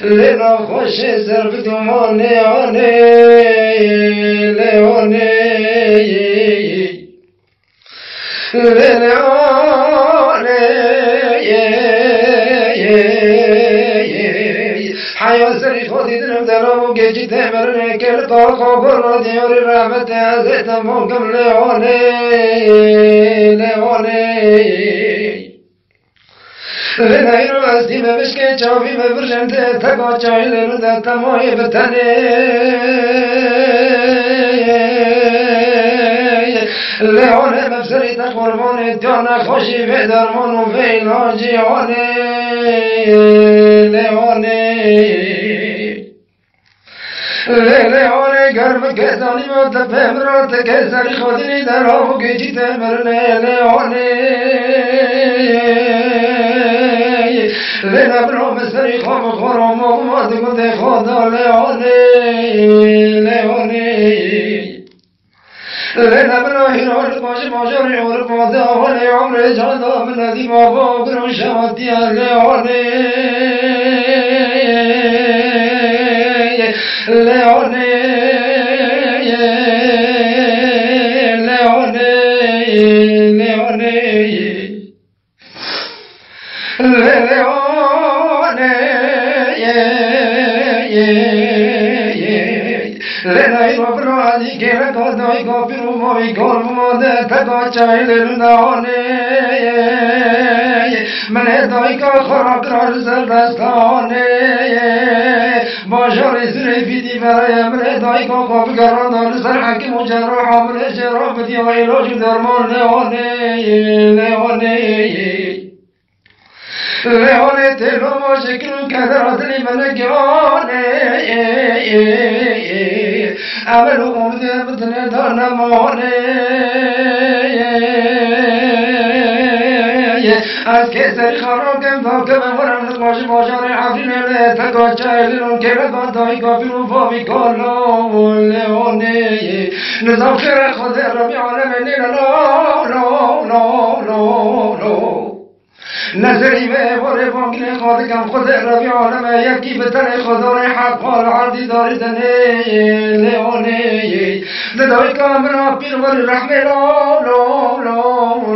لنا خوش زرق دومانه آنه لیانه لیانه حیا سری خودی درم دلم و گیجی تمرنه کل قاقا برا دیاری رحمت عزیزم مکم لیانه لیانه لنای رو از دیم بشکه چاوی ببرشنده تقا چای لنو در تمای بتنه لیانه بفسری تا قربان دیانه خوشی به درمان و ویلا جیانه لیانه لیانه گرم کسانی و تپم را تکسری خودینی در آفو گیجی تمرنه لیانه لینا برام سری خواب خورم و ماد گنده خدا لیانه لیانه لینا برای رول باش ماجری اور باده آوال عمر جادا من ندیم آبا برون شماتی لیانه لیانه لیانه لیانه لنای مبرانی که رکادای کافر و ماوی کار ماده تقا چای لنانه من دای که خراک را سر دستانه باشار سر فیدی برای من دای که کافی گران سر حکم و جراح عمر شرافتی و علاج درمان لیانه لیانه لیانه تلو ما شکل کدرات لی منگیانه عمل و امده بتنه دانمانه از کسری خراکم تا که بمورم نقاش باشار عفرین لی تقا چایلون که رکادای کافی و فاوی کالا لیانه نظام خیر خود ربی عالم نیل لا لا لا لا لا نظری به باره بانگین خواهد کم خود ربی عالم یکی بتن خدای حق حال عردی داریدنه لیانه ندای کامرا پیر ولی رحمه لا لا لا